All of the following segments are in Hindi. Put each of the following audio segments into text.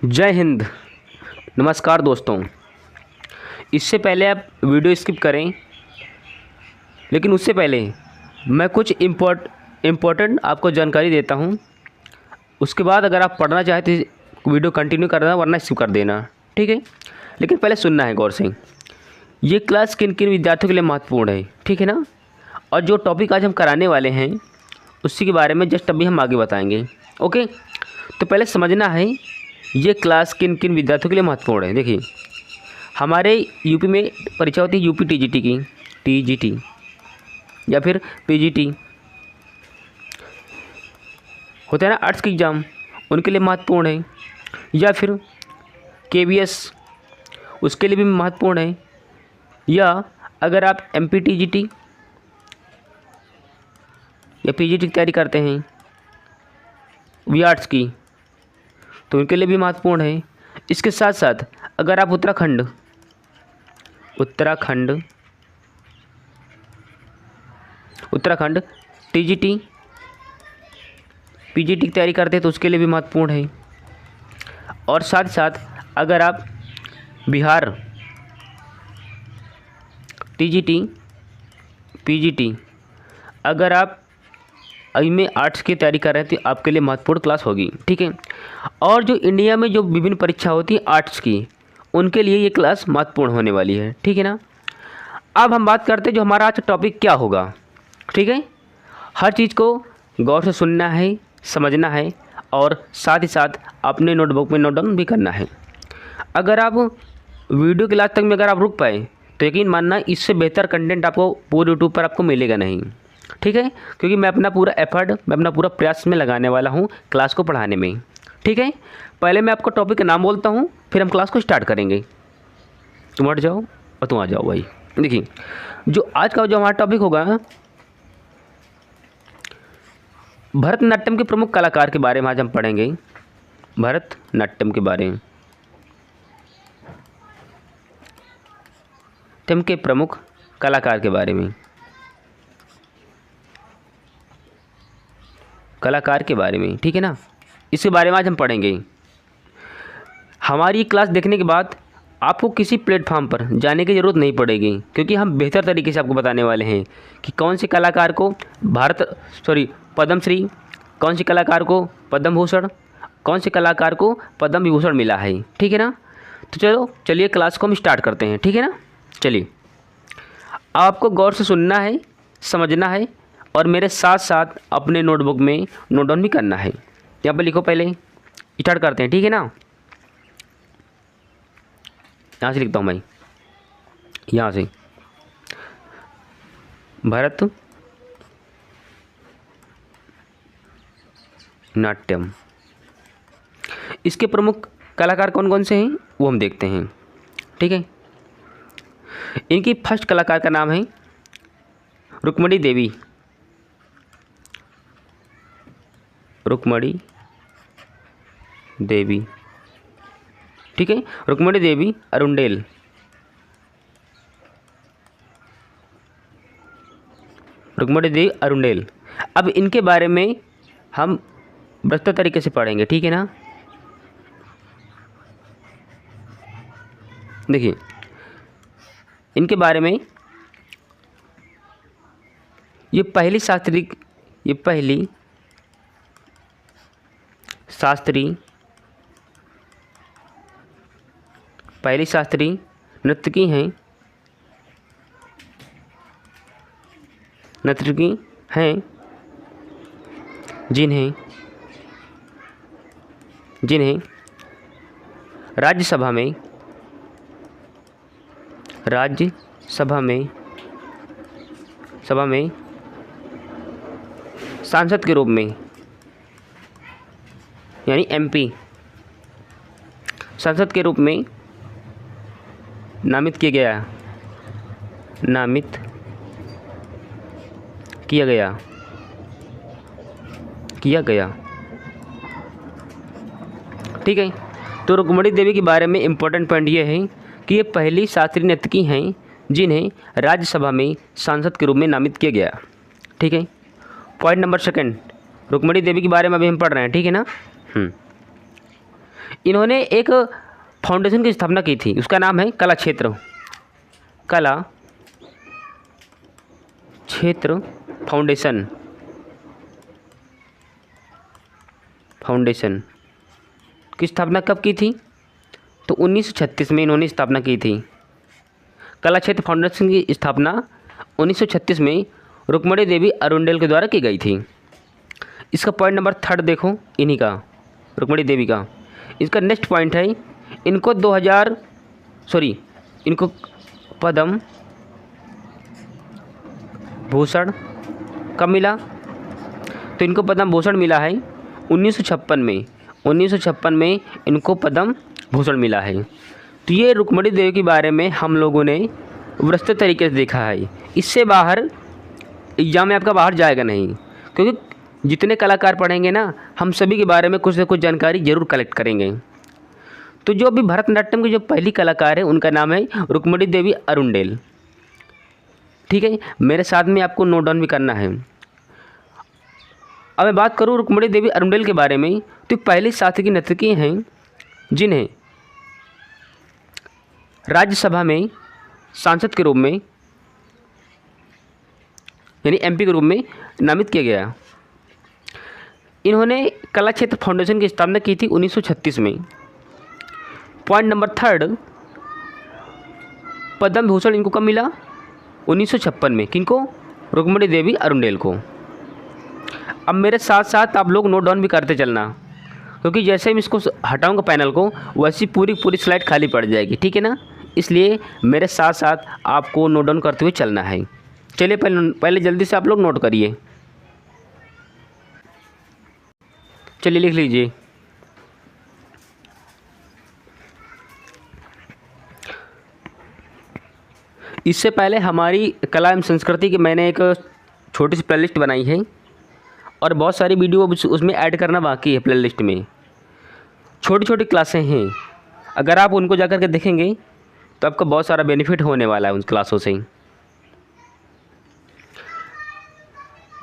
जय हिंद। नमस्कार दोस्तों। इससे पहले आप वीडियो स्किप करें, लेकिन उससे पहले मैं कुछ इम्पोर्टेंट आपको जानकारी देता हूं। उसके बाद अगर आप पढ़ना चाहें तो वीडियो कंटिन्यू करना, वरना स्किप कर देना, ठीक है। लेकिन पहले सुनना है गौर से। ये क्लास किन किन विद्यार्थियों के लिए महत्वपूर्ण है, ठीक है ना। और जो टॉपिक आज हम कराने वाले हैं उसी के बारे में जस्ट अभी हम आगे बताएंगे। ओके, तो पहले समझना है ये क्लास किन किन विद्यार्थियों के लिए महत्वपूर्ण है। देखिए, हमारे यूपी में परीक्षा होती है यूपी टीजीटी की, टीजीटी या फिर पीजीटी होता है ना, आर्ट्स की एग्ज़ाम, उनके लिए महत्वपूर्ण है। या फिर केवीएस, उसके लिए भी महत्वपूर्ण है। या अगर आप एमपी टीजीटी या पीजीटी की तैयारी करते हैं वी आर्ट्स की, तो उनके लिए भी महत्वपूर्ण है। इसके साथ साथ अगर आप उत्तराखंड टीजीटी पीजीटी की तैयारी करते हैं तो उसके लिए भी महत्वपूर्ण है। और साथ साथ अगर आप बिहार टीजीटी पीजीटी अगर आप में आर्ट्स की तैयारी कर रहे हैं तो आपके लिए महत्वपूर्ण क्लास होगी, ठीक है। और जो इंडिया में जो विभिन्न परीक्षा होती है आर्ट्स की, उनके लिए ये क्लास महत्वपूर्ण होने वाली है, ठीक है ना। अब हम बात करते हैं जो हमारा आज टॉपिक क्या होगा, ठीक है। हर चीज़ को गौर से सुनना है, समझना है और साथ ही साथ अपने नोटबुक में नोट डाउन भी करना है। अगर आप वीडियो के लास्ट तक में अगर आप रुक पाए तो यकीन मानना इससे बेहतर कंटेंट आपको पूरे यूट्यूब पर आपको मिलेगा नहीं, ठीक है। क्योंकि मैं अपना पूरा एफर्ट, मैं अपना पूरा प्रयास में लगाने वाला हूँ क्लास को पढ़ाने में, ठीक है। पहले मैं आपको टॉपिक का नाम बोलता हूँ, फिर हम क्लास को स्टार्ट करेंगे। तुम हट जाओ और तुम आ जाओ भाई। देखिए, जो आज का जो हमारा टॉपिक होगा, भरतनाट्यम के प्रमुख कलाकार के बारे में आज हम पढ़ेंगे। भरतनाट्यम के बारे में, नाट्यम के प्रमुख कलाकार के बारे में, ठीक है ना। इसके बारे में आज हम पढ़ेंगे। हमारी क्लास देखने के बाद आपको किसी प्लेटफॉर्म पर जाने की ज़रूरत नहीं पड़ेगी, क्योंकि हम बेहतर तरीके से आपको बताने वाले हैं कि कौन से कलाकार को पद्मश्री, कौन से कलाकार को पद्म भूषण, कौन से कलाकार को पद्म विभूषण मिला है, ठीक है ना। तो चलिए क्लास को हम स्टार्ट करते हैं, ठीक है ना। चलिए, आपको गौर से सुनना है, समझना है और मेरे साथ साथ अपने नोटबुक में नोट डाउन भी करना है। यहाँ पर लिखो, पहले स्टार्ट करते हैं, ठीक है ना। यहाँ से लिखता हूँ मैं, यहाँ से भरत नाट्यम, इसके प्रमुख कलाकार कौन कौन से हैं वो हम देखते हैं, ठीक है। इनकी फर्स्ट कलाकार का नाम है रुक्मणी देवी। रुक्मणी देवी, ठीक है। रुक्मणी देवी अरुंडेल, रुक्मणी देवी अरुंडेल। अब इनके बारे में हम विस्तृत तरीके से पढ़ेंगे, ठीक है ना। देखिए, इनके बारे में ये पहली शास्त्रीय नर्तकी हैं जिन्हें राज्यसभा में सांसद के रूप में, यानी एमपी सांसद के रूप में नामित किया गया, ठीक है। तो रुक्मणी देवी के बारे में इम्पोर्टेंट पॉइंट ये है कि ये पहली शास्त्रीय नर्तकी हैं जिन्हें राज्यसभा में सांसद के रूप में नामित किया गया, ठीक है। पॉइंट नंबर सेकंड, रुक्मणी देवी के बारे में अभी हम पढ़ रहे हैं, ठीक है ना। इन्होंने एक फाउंडेशन की स्थापना की थी, उसका नाम है कला क्षेत्र फाउंडेशन की स्थापना कब की थी? तो 1936 में इन्होंने स्थापना की थी। कला क्षेत्र फाउंडेशन की स्थापना 1936 में रुक्मणी देवी अरुंडेल के द्वारा की गई थी। इसका पॉइंट नंबर 3 देखो, इन्हीं का, रुक्मणी देवी का। इसका नेक्स्ट पॉइंट है, इनको इनको पद्म भूषण कब मिला? तो इनको पद्म भूषण मिला है 1956 में। 1956 में इनको पद्म भूषण मिला है। तो ये रुक्मणी देवी के बारे में हम लोगों ने विस्तृत तरीके से देखा है। इससे बाहर एग्जाम में आपका बाहर जाएगा नहीं, क्योंकि जितने कलाकार पढ़ेंगे ना, हम सभी के बारे में कुछ न कुछ जानकारी जरूर कलेक्ट करेंगे। तो जो अभी भरतनाट्यम की जो पहली कलाकार है उनका नाम है रुक्मणी देवी अरुंडेल। ठीक है, मेरे साथ में आपको नोट डाउन भी करना है। अब मैं बात करूँ रुक्मणी देवी अरुंडेल के बारे में, तो पहली शास्त्रीय नर्तकी हैं जिन्हें राज्यसभा में सांसद के रूप में, यानी एमपी के रूप में नामित किया गया। इन्होंने कला क्षेत्र फाउंडेशन की स्थापना की थी 1936 में। पॉइंट नंबर 3, पद्म भूषण इनको कब मिला? 1956 में। किनको? रुक्मणी देवी अरुंडेल को। अब मेरे साथ साथ आप लोग नोट डाउन भी करते चलना, क्योंकि जैसे मैं इसको हटाऊंगा पैनल को, वैसी पूरी स्लाइड खाली पड़ जाएगी। ठीक है ना? इसलिए मेरे साथ साथ आपको नोट डाउन करते हुए चलना है। चलिए पहले जल्दी से आप लोग नोट करिए। चलिए लिख लीजिए। इससे पहले हमारी कला एवं संस्कृति की मैंने एक छोटी सी प्लेलिस्ट बनाई है और बहुत सारी वीडियो उसमें ऐड करना बाकी है। प्लेलिस्ट में छोटी छोटी क्लासें हैं, अगर आप उनको जाकर के देखेंगे तो आपको बहुत सारा बेनिफिट होने वाला है उन क्लासों से।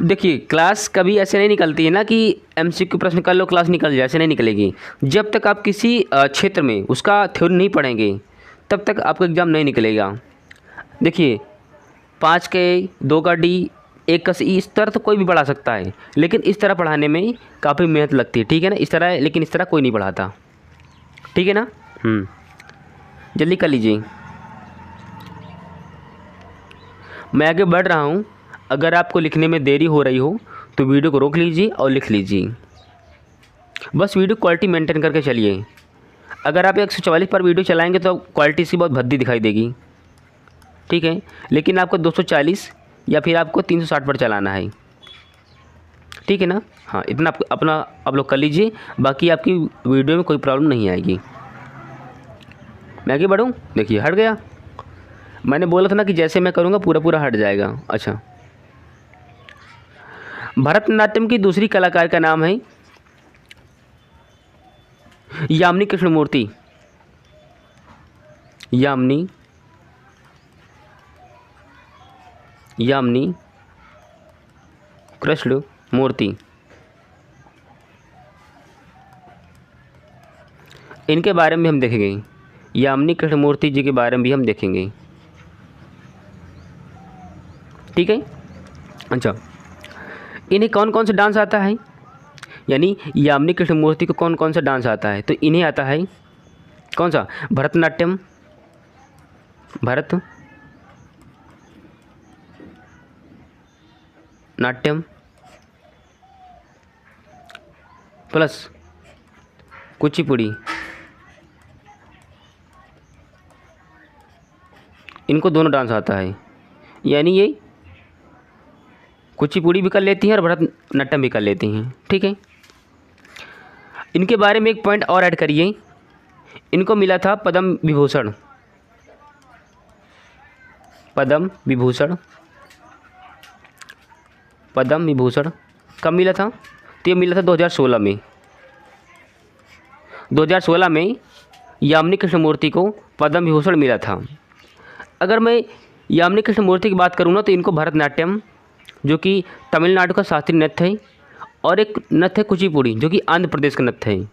देखिए, क्लास कभी ऐसे नहीं निकलती है ना कि एमसीक्यू प्रश्न कर लो क्लास निकल जाए, ऐसे नहीं निकलेगी। जब तक आप किसी क्षेत्र में उसका थ्योरी नहीं पढ़ेंगे तब तक आपका एग्ज़ाम नहीं निकलेगा। देखिए, 5 के 2 का D 1 का C, इस तरह तो कोई भी पढ़ा सकता है, लेकिन इस तरह पढ़ाने में काफ़ी मेहनत लगती है। ठीक है ना? इस तरह, लेकिन इस तरह कोई नहीं पढ़ाता। ठीक है ना? जल्दी कर लीजिए, मैं आगे बढ़ रहा हूँ। अगर आपको लिखने में देरी हो रही हो तो वीडियो को रोक लीजिए और लिख लीजिए। बस वीडियो क्वालिटी मेंटेन करके चलिए। अगर आप 144 पर वीडियो चलाएंगे तो क्वालिटी इसकी बहुत भद्दी दिखाई देगी। ठीक है, लेकिन आपको 240 या फिर आपको 360 पर चलाना है। ठीक है ना? हाँ, इतना अपना आप लोग कर लीजिए, बाकी आपकी वीडियो में कोई प्रॉब्लम नहीं आएगी। मैं आगे बढ़ूँ? देखिए, हट गया। मैंने बोला था ना कि जैसे मैं करूँगा पूरा हट जाएगा। अच्छा, भरतनाट्यम की दूसरी कलाकार का नाम है यामिनी कृष्णमूर्ति। यामिनी कृष्णमूर्ति। इनके बारे में हम देखेंगे, यामिनी कृष्णमूर्ति जी के बारे में भी हम देखेंगे। ठीक है? अच्छा, इन्हें कौन कौन सा डांस आता है? यानी यामिनी कृष्णमूर्ति को कौन कौन सा डांस आता है? तो इन्हें आता है कौन सा? भरतनाट्यम प्लस कुचिपुड़ी। इनको दोनों डांस आता है, यानी ये कुचिपुड़ी भी कर लेती हैं और भरतनाट्यम भी कर लेती हैं। ठीक है? इनके बारे में एक पॉइंट और ऐड करिए, इनको मिला था पद्म विभूषण कब मिला था? तो ये मिला था 2016 में। 2016 में यामिनी कृष्णमूर्ति को पद्म विभूषण मिला था। अगर मैं यामिनी कृष्णमूर्ति की बात करूँ ना, तो इनको भरतनाट्यम, जो कि तमिलनाडु का शास्त्रीय नृत्य है, और एक नृत्य है कुचिपुड़ी, जो कि आंध्र प्रदेश का नृत्य है।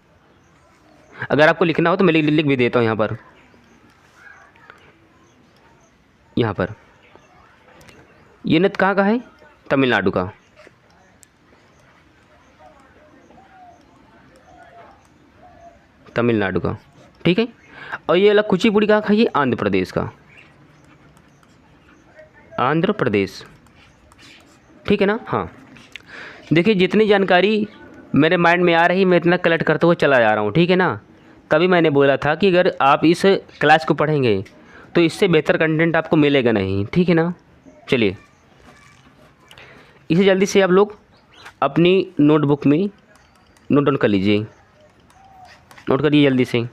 अगर आपको लिखना हो तो मैं लिख भी देता हूँ यहाँ पर। ये नृत्य कहाँ का है? तमिलनाडु का। तमिलनाडु का, ठीक है। और ये वाला कुचिपुड़ी कहाँ का है? ये आंध्र प्रदेश का। आंध्र प्रदेश, ठीक है ना। हाँ, देखिए जितनी जानकारी मेरे माइंड में आ रही मैं इतना कलेक्ट करते हुए चला जा रहा हूँ, ठीक है ना। तभी मैंने बोला था कि अगर आप इस क्लास को पढ़ेंगे तो इससे बेहतर कंटेंट आपको मिलेगा नहीं, ठीक है ना। चलिए इसे जल्दी से आप लोग अपनी नोटबुक में नोट डाउन कर लीजिए, नोट करिए जल्दी से,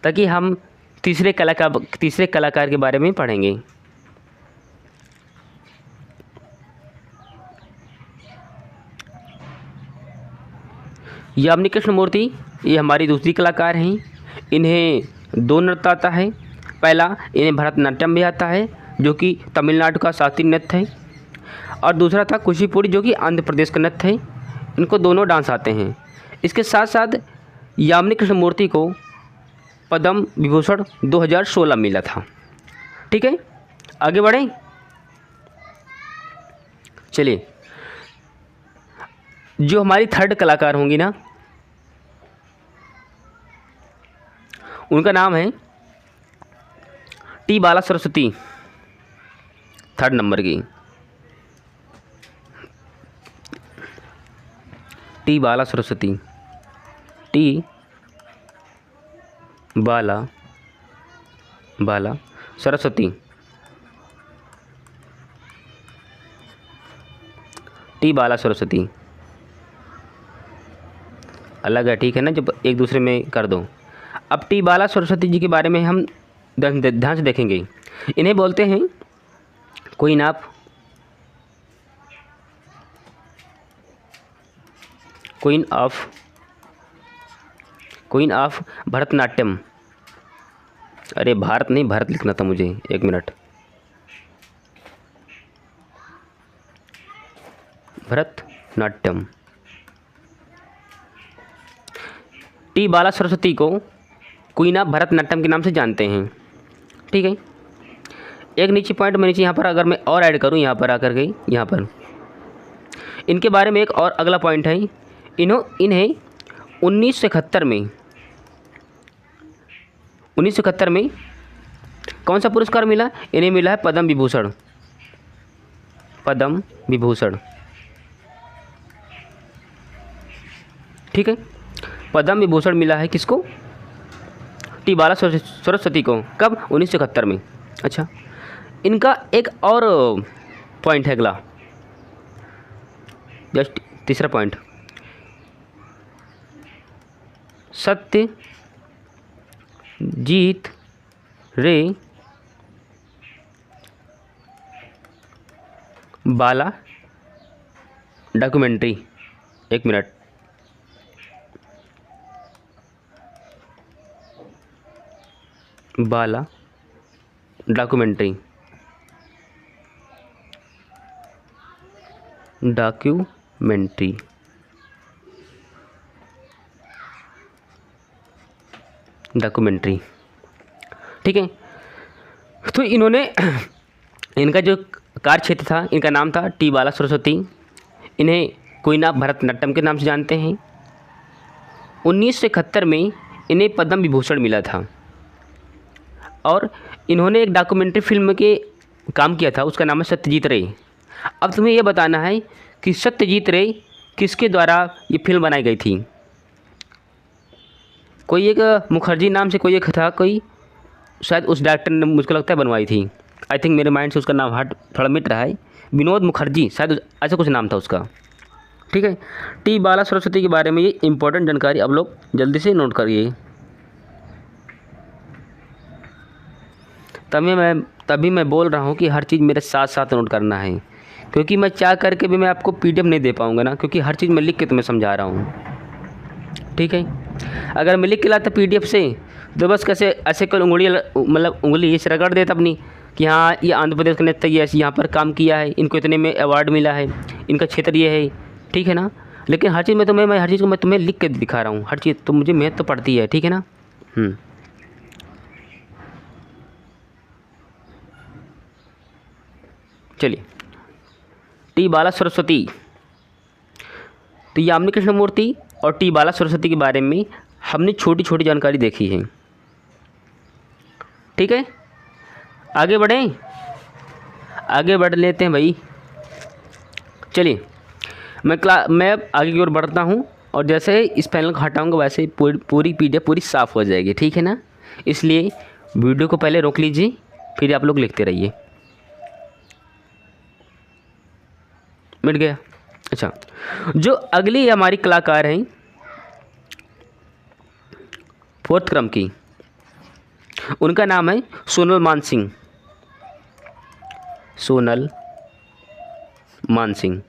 ताकि हम तीसरे कलाकार के बारे में पढ़ेंगे। यामिनी कृष्णमूर्ति ये हमारी दूसरी कलाकार हैं। इन्हें 2 नृत्य आता है। पहला, इन्हें भरतनाट्यम भी आता है जो कि तमिलनाडु का शास्त्रीय नृत्य है, और दूसरा था कुचिपुड़ी जो कि आंध्र प्रदेश का नृत्य है। इनको दोनों डांस आते हैं। इसके साथ साथ यामिनी कृष्णमूर्ति को पद्म विभूषण 2016 मिला था, ठीक है। आगे बढ़ें, चलिए जो हमारी थर्ड कलाकार होंगी ना, उनका नाम है टी बाला सरस्वती। थर्ड नंबर की टी बाला सरस्वती, टी बाला सरस्वती, टी बाला सरस्वती अलग है, ठीक है ना, जब एक दूसरे में कर दो। अब टी बाला सरस्वती जी के बारे में हम ध्यान से देखेंगे। इन्हें बोलते हैं क्वीन ऑफ भरतनाट्यम। अरे भारत नहीं, भारत लिखना था मुझे, एक मिनट। भरतनाट्यम। टी बाला सरस्वती को क्वीन ऑफ भरतनाट्यम के नाम से जानते हैं, ठीक है। एक नीचे पॉइंट मैं नीचे यहाँ पर अगर मैं और ऐड करूँ, यहाँ पर आकर के यहाँ पर इनके बारे में एक और अगला पॉइंट है। इन्हें 1971 में कौन सा पुरस्कार मिला? इन्हें मिला है पद्म विभूषण, ठीक है। पद्म विभूषण मिला है किसको? टी बाला सरस्वती को। कब? 1971 में। अच्छा, इनका एक और पॉइंट है अगला, जस्ट तीसरा पॉइंट, सत्यजीत रे बाला डॉक्यूमेंट्री। एक मिनट, बाला डॉक्यूमेंट्री ठीक है। तो इन्होंने इनका जो कार्य क्षेत्र था, इनका नाम था टी बाला सरस्वती। इन्हें क्वीन ऑफ भरतनाट्यम के नाम से जानते हैं। 1971 में इन्हें पद्म विभूषण मिला था, और इन्होंने एक डॉक्यूमेंट्री फिल्म के काम किया था, उसका नाम है सत्यजीत रे। अब तुम्हें यह बताना है कि सत्यजीत रे किसके द्वारा ये फिल्म बनाई गई थी। कोई एक मुखर्जी नाम से कोई एक था, कोई शायद उस डायरेक्टर ने मुझको लगता है बनवाई थी। आई थिंक मेरे माइंड से उसका नाम हट थोड़ा मिट रहा है, विनोद मुखर्जी शायद ऐसा कुछ नाम था उसका, ठीक है। टी बाला सरस्वती के बारे में ये इंपॉर्टेंट जानकारी आप लोग जल्दी से नोट करिए। तभी मैं बोल रहा हूँ कि हर चीज़ मेरे साथ साथ नोट करना है, क्योंकि मैं चाह करके भी मैं आपको पीडीएफ नहीं दे पाऊँगा ना, क्योंकि हर चीज़ मैं लिख के तुम्हें समझा रहा हूँ, ठीक है। अगर मैं लिख के लाता पीडीएफ से तो बस कैसे ऐसे कर उंगली इसे रगड़ देता अपनी कि हाँ ये आंध्र प्रदेश का नेता ये ऐसे यहाँ पर काम किया है, इनको इतने में अवार्ड मिला है, इनका क्षेत्र ये है, ठीक है ना। लेकिन हर चीज़ में तुम्हें मैं हर चीज़ को मैं तुम्हें लिख के दिखा रहा हूँ, हर चीज़ तो मुझे मेहनत तो पड़ती है, ठीक है ना। चलिए, टी बाला सरस्वती, तो यामिनी कृष्णमूर्ति और टी बाला सरस्वती के बारे में हमने छोटी छोटी जानकारी देखी है, ठीक है। आगे बढ़ें, आगे बढ़ लेते हैं भाई। चलिए, मैं आगे की ओर बढ़ता हूँ, और जैसे इस पैनल को हटाऊंगा वैसे पूरी PDF पूरी साफ़ हो जाएगी, ठीक है ना। इसलिए वीडियो को पहले रोक लीजिए, फिर आप लोग लिखते रहिए। मिट गया। अच्छा, जो अगली हमारी कलाकार हैं 4th क्रम की, उनका नाम है सोनल मानसिंह। सोनल मानसिंह,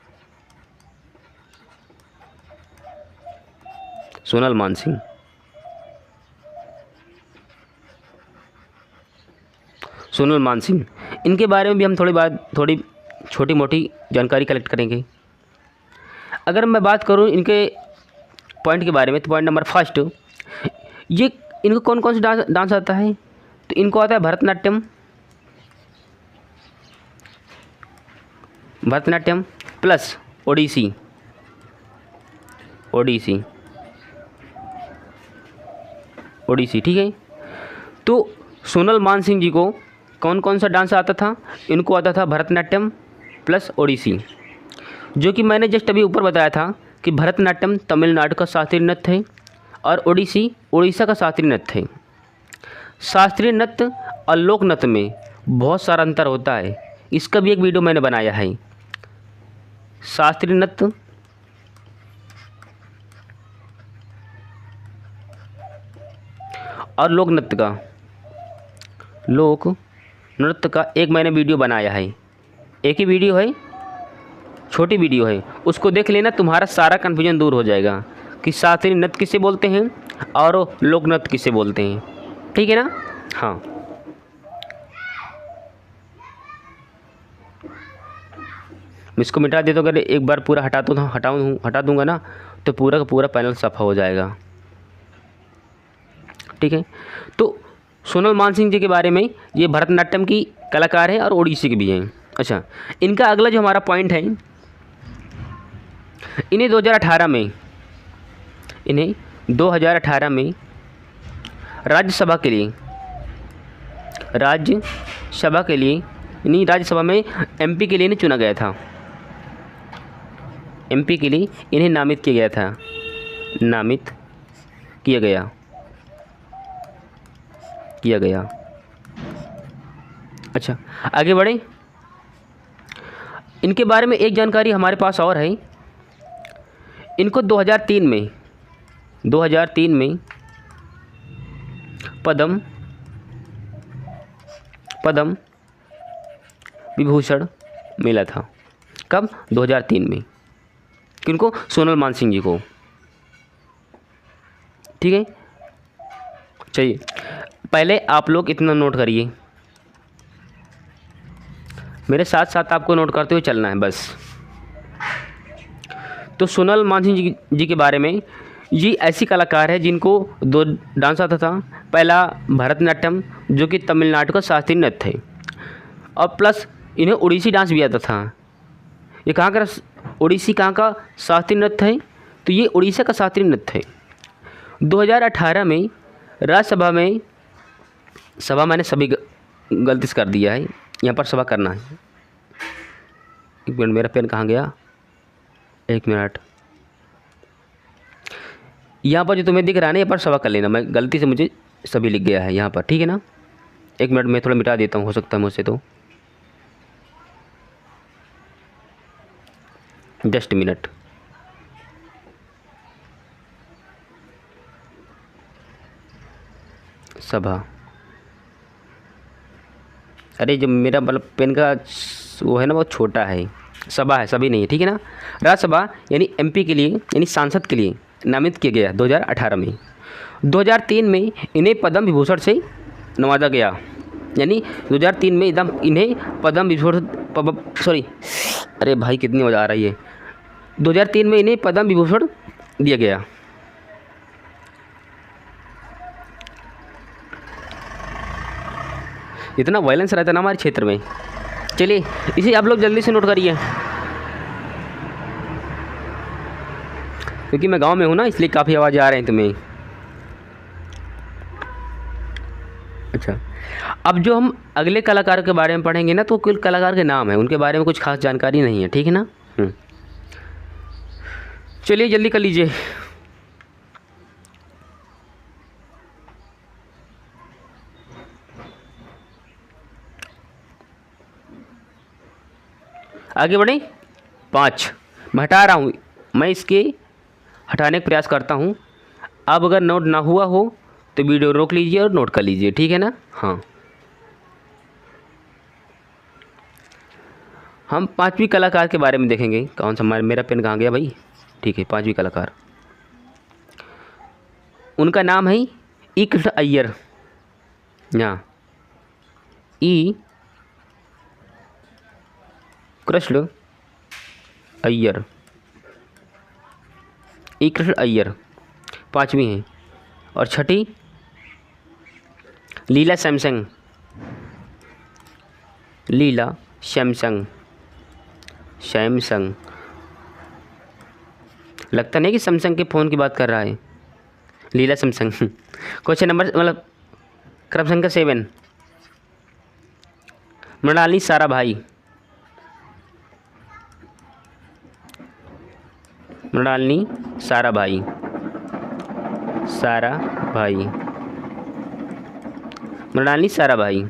सोनल मानसिंह। सोनल मानसिंह, इनके बारे में भी हम थोड़ी छोटी मोटी जानकारी कलेक्ट करेंगे। अगर मैं बात करूं इनके पॉइंट के बारे में, तो पॉइंट नंबर 1, ये इनको कौन कौन सा डांस आता है, तो इनको आता है भरतनाट्यम, भरतनाट्यम प्लस ओडिसी, ओडिसी, ओडिसी, ठीक है। तो सोनल मानसिंह जी को कौन कौन सा डांस आता था, इनको आता था भरतनाट्यम प्लस ओडिसी, जो कि मैंने जस्ट अभी ऊपर बताया था कि भरतनाट्यम तमिलनाडु का शास्त्रीय नृत्य है और ओडिसी उड़ीसा का शास्त्रीय नृत्य है। शास्त्रीय नृत्य और लोक नृत्य में बहुत सारा अंतर होता है, इसका भी एक वीडियो मैंने बनाया है। शास्त्रीय नृत्य और लोक नृत्य का एक मैंने वीडियो बनाया है, एक ही वीडियो है, छोटी वीडियो है, उसको देख लेना, तुम्हारा सारा कन्फ्यूजन दूर हो जाएगा कि शास्त्रीय नृत्य किसे बोलते हैं और लोक नृत्य किसे बोलते हैं, ठीक है ना। हाँ, मैं इसको मिटा देता हूँ। अगर एक बार पूरा हटा दूंगा ना, तो पूरा का पूरा पैनल सफा हो जाएगा, ठीक है। तो सोनल मानसिंह जी के बारे में, ये भरतनाट्यम की कलाकार है और ओडिसी के भी हैं। अच्छा, इनका अगला जो हमारा पॉइंट है, इन्हें 2018 में राज्यसभा के लिए राज्यसभा में MP के लिए इन्हें चुना गया था, MP के लिए इन्हें नामित किया गया। अच्छा, आगे बढ़ें। इनके बारे में एक जानकारी हमारे पास और है, इनको 2003 में पद्म विभूषण मिला था। कब? 2003 में। किनको? सोनल मानसिंह जी को, ठीक है। चलिए, पहले आप लोग इतना नोट करिए, मेरे साथ साथ आपको नोट करते हुए चलना है बस। तो सोनल मानसिंह जी के बारे में, ये ऐसी कलाकार है जिनको 2 डांस आता था। पहला भरतनाट्यम, जो कि तमिलनाडु का शास्त्रीय नृत्य है, और प्लस इन्हें उड़ीसी डांस भी आता था। ये कहाँ का ओडिसी कहाँ का शास्त्रीय नृत्य है, तो ये उड़ीसा का शास्त्रीय नृत्य है। 2018 में राज्यसभा में, सभा मैंने सभी गलती से कर दिया है, यहाँ पर सभा करना है। एक मिनट, मेरा पेन कहाँ गया, एक मिनट। यहाँ पर जो तुम्हें दिख रहा है ना, यहाँ पर सभा कर लेना, मैं गलती से मुझे सभी लिख गया है यहाँ पर, ठीक है ना। एक मिनट, मैं थोड़ा मिटा देता हूँ, हो सकता है मुझसे, तो जस्ट मिनट। सभा, अरे जो मेरा मतलब पेन का वो है ना, बहुत छोटा है। सभा है, सभी नहीं है, ठीक है ना। राज्यसभा यानी MP के लिए, यानी सांसद के लिए नामित किया गया 2018 में। 2003 में इन्हें पद्म विभूषण से नवाजा गया, यानी 2003 में एकदम इन्हें पद्म विभूषण, सॉरी, अरे भाई कितनी आवाज़ आ रही है, 2003 में इन्हें पद्म विभूषण दिया गया। इतना वायलेंस रहता है ना हमारे क्षेत्र में। चलिए इसे आप लोग जल्दी से नोट करिए, क्योंकि मैं गांव में हूँ ना, इसलिए काफ़ी आवाज़ आ रहे हैं तुम्हें। अच्छा, अब जो हम अगले कलाकार के बारे में पढ़ेंगे ना, तो कुल कलाकार के नाम है, उनके बारे में कुछ खास जानकारी नहीं है, ठीक है ना। चलिए जल्दी कर लीजिए। आगे बढ़ें। 5 मैं हटा रहा हूँ, मैं इसके हटाने का प्रयास करता हूँ। अब अगर नोट ना हुआ हो तो वीडियो रोक लीजिए और नोट कर लीजिए, ठीक है ना। हाँ, हम 5वीं कलाकार के बारे में देखेंगे। कौन सा, मेरा पेन कहाँ गया भाई। ठीक है, 5वीं कलाकार, उनका नाम है ई कृष्ण अय्यर। यहाँ ई कृष्ण अय्यर, ई कृष्ण अय्यर 5वीं है। और छठी लीला सैमसंग, लीला सैमसंग, सैमसंग, लगता नहीं कि सैमसंग के फ़ोन की बात कर रहा है। लीला सैमसंग। क्वेश्चन नंबर मतलब क्रम संख्या 7 मृणालिनी साराभाई, मृणालिनी साराभाई, साराभाई, मृणालिनी साराभाई।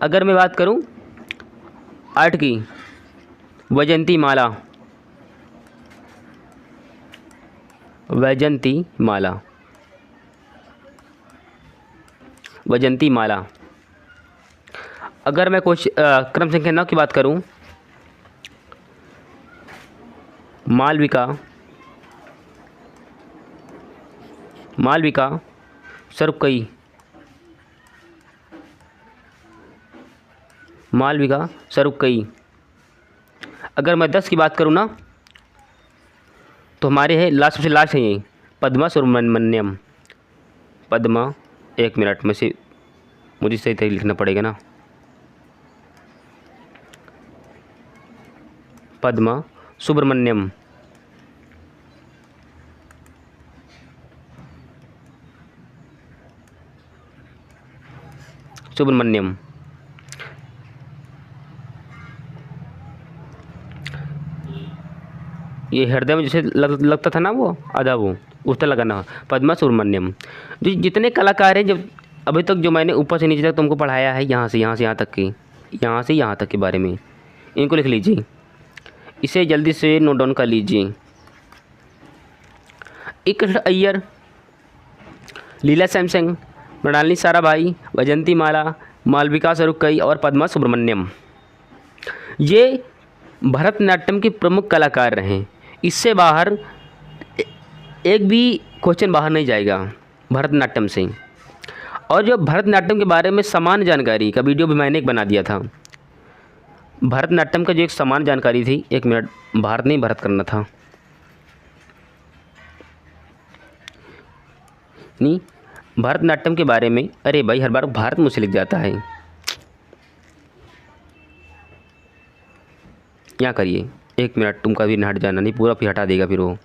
अगर मैं बात करूं 8 की, वैजंती माला, वैजंती माला, वैजंती माला। अगर मैं कुछ क्रम संख्या 9 की बात करूं, मालविका, मालविका सरुकई, मालविका सरुकई। अगर मैं 10 की बात करूं ना, तो हमारे है लास्ट, सबसे लास्ट है ये पद्मा सुब्रमण्यम। पद्मा, 1 मिनट में से मुझे सही तरीके लिखना पड़ेगा ना। पद्मा सुब्रमण्यम, सुब्रमण्यम। ये हृदय में जैसे लगता था ना वो आधा, वो उस तरह लगाना। पद्मा सुब्रमण्यम। जो जितने कलाकार हैं, जब अभी तक जो मैंने ऊपर से नीचे तक तुमको पढ़ाया है, यहाँ से यहाँ तक की, यहाँ से यहाँ तक के बारे में, इनको लिख लीजिए। इसे जल्दी से नोट डाउन कर लीजिए। ई कृष्ण अय्यर, लीला सैमसंग, मृणालिनी साराभाई, वैजंती माला, मालविका सरुकई और पद्मा सुब्रमण्यम, ये भरतनाट्यम के प्रमुख कलाकार रहे। इससे बाहर एक भी क्वेश्चन बाहर नहीं जाएगा भरतनाट्यम से। और जो भरतनाट्यम के बारे में समान जानकारी का वीडियो भी मैंने एक बना दिया था। भरतनाट्यम का जो एक समान जानकारी थी, 1 मिनट, भारत नहीं भरत करना था, नहीं, भरतनाट्यम के बारे में। अरे भाई, हर बार भारत मुझसे लिख जाता है। क्या करिए, 1 मिनट, तुम कभी हट जाना, नहीं पूरा फिर हटा देगा फिर वो।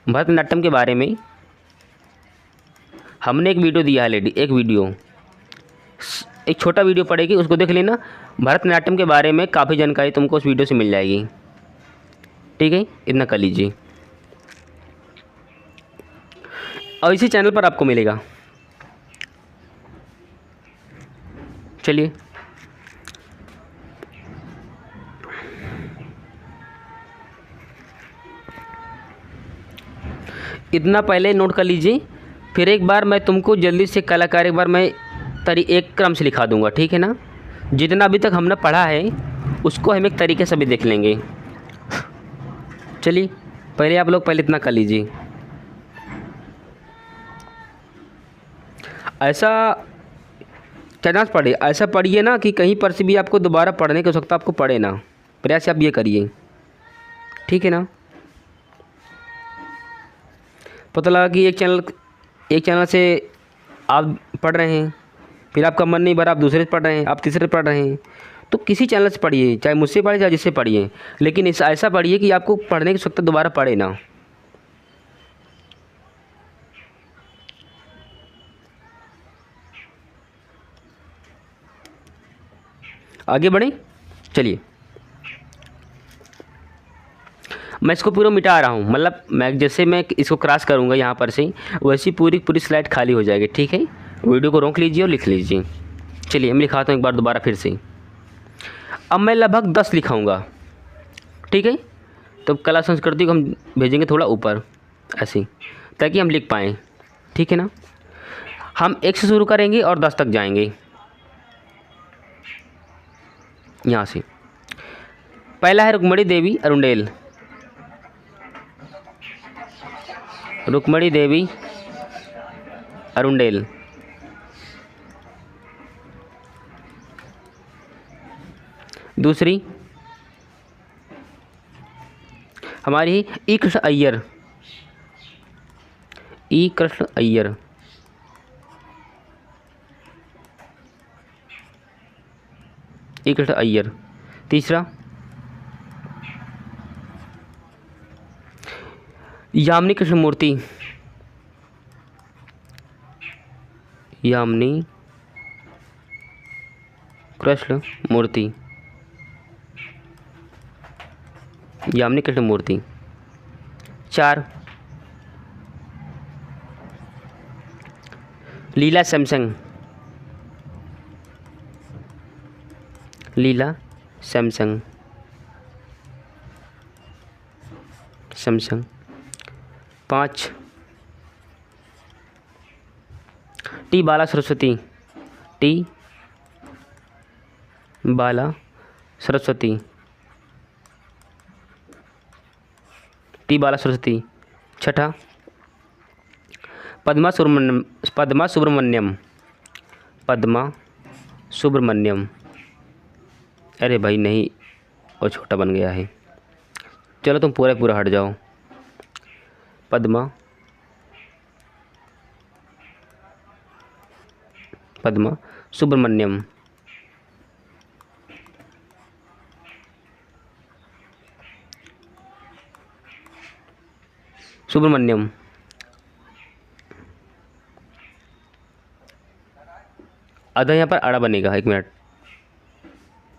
भरतनाट्यम के बारे में हमने एक वीडियो दिया है लेडी, एक छोटा वीडियो पड़ेगी, उसको देख लेना। भरतनाट्यम के बारे में काफ़ी जानकारी तुमको उस वीडियो से मिल जाएगी, ठीक है। इतना कर लीजिए, और इसी चैनल पर आपको मिलेगा। चलिए, इतना पहले नोट कर लीजिए। फिर एक बार मैं तुमको जल्दी से कलाकार एक बार मैं एक क्रम से लिखा दूंगा, ठीक है ना। जितना अभी तक हमने पढ़ा है उसको हम एक तरीके से भी देख लेंगे। चलिए, पहले आप लोग पहले इतना कर लीजिए। ऐसा चांस पढ़े, ऐसा पढ़िए ना कि कहीं पर से भी आपको दोबारा पढ़ने की आवश्यकता आपको पड़े ना, प्रयास आप ये करिए, ठीक है ना। पता लगा कि एक चैनल से आप पढ़ रहे हैं, फिर आपका मन नहीं भरा, आप दूसरे से पढ़ रहे हैं, आप तीसरे पढ़ रहे हैं, तो किसी चैनल से पढ़िए, चाहे मुझसे पढ़िए चाहे जिससे पढ़िए, लेकिन ऐसा पढ़िए कि आपको पढ़ने की आवश्यकता दोबारा पड़े ना। आगे बढ़ें, चलिए मैं इसको पूरा मिटा रहा हूँ, मतलब मैं इसको क्रॉस करूँगा यहाँ पर से, वैसी पूरी स्लाइड खाली हो जाएगी, ठीक है। वीडियो को रोक लीजिए और लिख लीजिए। चलिए मैं लिखाता हूँ एक बार दोबारा फिर से। अब मैं लगभग 10 लिखाऊंगा, ठीक है। तो कला संस्कृति को हम भेजेंगे थोड़ा ऊपर ऐसे, ताकि हम लिख पाएँ, ठीक है ना। हम 1 से शुरू करेंगे और 10 तक जाएंगे यहाँ से। पहला है रुक्मणी देवी अरुंडेल, रुक्मणी देवी अरुंडेल। दूसरी हमारी ई कृष्ण अय्यर, ई कृष्ण अय्यर। ई कृष्ण अय्यर। तीसरा यामिनी कृष्णमूर्ति, यामिनी कृष्णमूर्ति, यामिनी कृष्णमूर्ति। 4 लीला सैमसंग, लीला सैमसंग, सैमसंग। 5 टी बाला सरस्वती, टी बाला सरस्वती, टी बाला सरस्वती। 6 पद्मा सुब्रमण्यम, पद्मा सुब्रमण्यम, पद्मा सुब्रमण्यम। अरे भाई नहीं, और छोटा बन गया है, चलो तुम पूरा हट जाओ। पद्मा, पद्मा सुब्रमण्यम। सुब्रमण्यम। आधा यहाँ पर अड़ा बनेगा, 1 मिनट,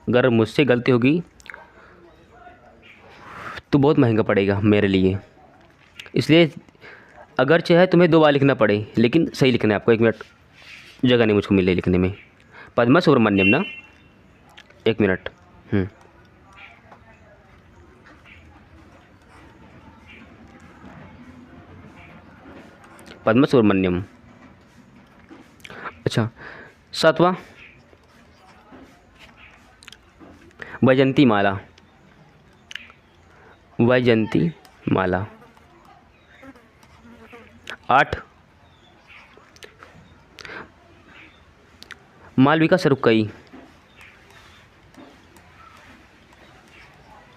अगर मुझसे गलती होगी तो बहुत महंगा पड़ेगा मेरे लिए, इसलिए अगर चाहे तुम्हें 2 बार लिखना पड़े, लेकिन सही लिखना है आपको। 1 मिनट, जगह नहीं मुझको मिले लिखने में। पद्मा सुब्रमण्यम ना, 1 मिनट। पद्मा सुब्रमण्यम। अच्छा, 7वां वैजंती माला, वैजंती माला। 8 मालविका सरुक्कई,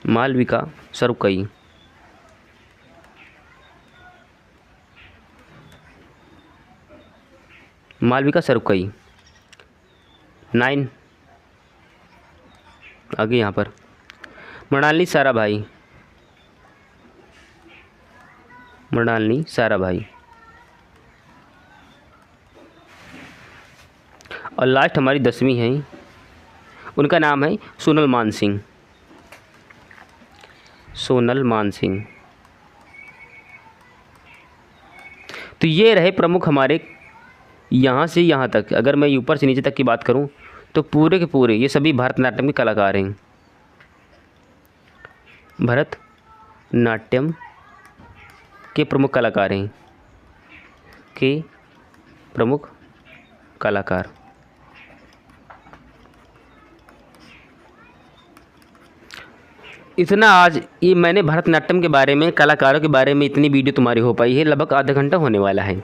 मालविका सरुक्कई। 9 आगे यहाँ पर मृणालिनी साराभाई, मृणालिनी साराभाई। और लास्ट हमारी 10वीं है, उनका नाम है सोनल मानसिंह, सोनल मानसिंह। तो ये रहे प्रमुख हमारे यहाँ से यहाँ तक। अगर मैं ऊपर से नीचे तक की बात करूँ तो पूरे के पूरे ये सभी भरतनाट्यम के कलाकार हैं, भरतनाट्यम के प्रमुख कलाकार हैं, के प्रमुख कलाकार। इतना आज ये मैंने भरतनाट्यम के बारे में, कलाकारों के बारे में इतनी वीडियो तुम्हारी हो पाई है, लगभग आधा घंटा होने वाला है।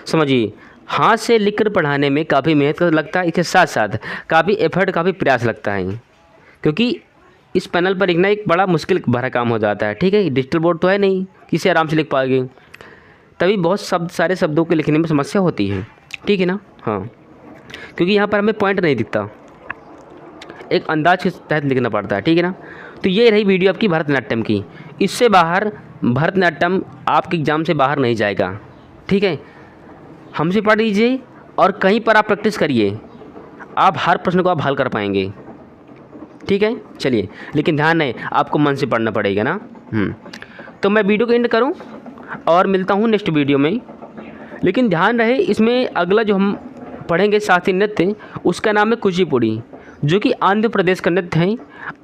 समझिए हाथ से लिखकर पढ़ाने में काफ़ी मेहनत लगता है, इसके साथ साथ काफ़ी एफर्ट, काफ़ी प्रयास लगता है, क्योंकि इस पैनल पर लिखना एक बड़ा मुश्किल भरा काम हो जाता है। ठीक है, डिजिटल बोर्ड तो है नहीं कि इसे आराम से लिख पाओगे, तभी बहुत सारे शब्दों के लिखने में समस्या होती है। ठीक है ना। हाँ, क्योंकि यहाँ पर हमें पॉइंट नहीं दिखता, एक अंदाज के तहत लिखना पड़ता है। ठीक है ना। तो ये रही वीडियो आपकी भरतनाट्यम की। इससे बाहर भरतनाट्यम आपके एग्ज़ाम से बाहर नहीं जाएगा। ठीक है, हमसे पढ़ लीजिए और कहीं पर आप प्रैक्टिस करिए, आप हर प्रश्न को आप हल कर पाएंगे। ठीक है, चलिए, लेकिन ध्यान है आपको मन से पढ़ना पड़ेगा ना। तो मैं वीडियो को एंड करूं और मिलता हूं नेक्स्ट वीडियो में। लेकिन ध्यान रहे, इसमें अगला जो हम पढ़ेंगे शास्त्रीय नृत्य, उसका नाम है कुचिपुड़ी, जो कि आंध्र प्रदेश का नृत्य है,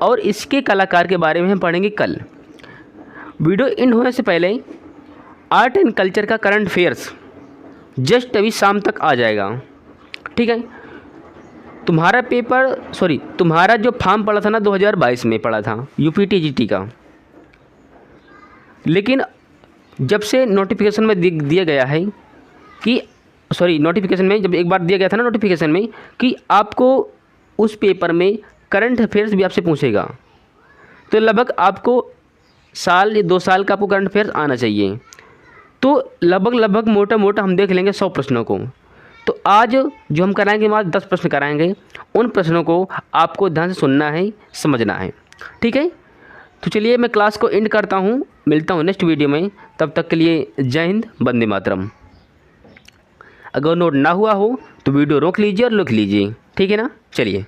और इसके कलाकार के बारे में हम पढ़ेंगे कल। वीडियो एंड होने से पहले आर्ट एंड कल्चर का करंट अफेयर्स जस्ट अभी शाम तक आ जाएगा। ठीक है, तुम्हारा जो फॉर्म पड़ा था ना 2022 में पड़ा था यूपीटीजीटी का, लेकिन जब से नोटिफिकेशन में दिया गया है कि नोटिफिकेशन में जब एक बार दिया गया था ना नोटिफिकेशन में कि आपको उस पेपर में करंट अफेयर्स भी आपसे पूछेगा, तो लगभग आपको साल या 2 साल का आपको करंट अफेयर्स आना चाहिए। तो लगभग मोटा हम देख लेंगे 100 प्रश्नों को। तो आज जो हम कराएंगे, वहाँ 10 प्रश्न कराएंगे, उन प्रश्नों को आपको ध्यान से सुनना है, समझना है। ठीक है, तो चलिए मैं क्लास को एंड करता हूँ, मिलता हूँ नेक्स्ट वीडियो में। तब तक के लिए जय हिंद, वंदे मातरम। अगर नोट ना हुआ हो तो वीडियो रोक लीजिए और लिख लीजिए। ठीक है ना, चलिए।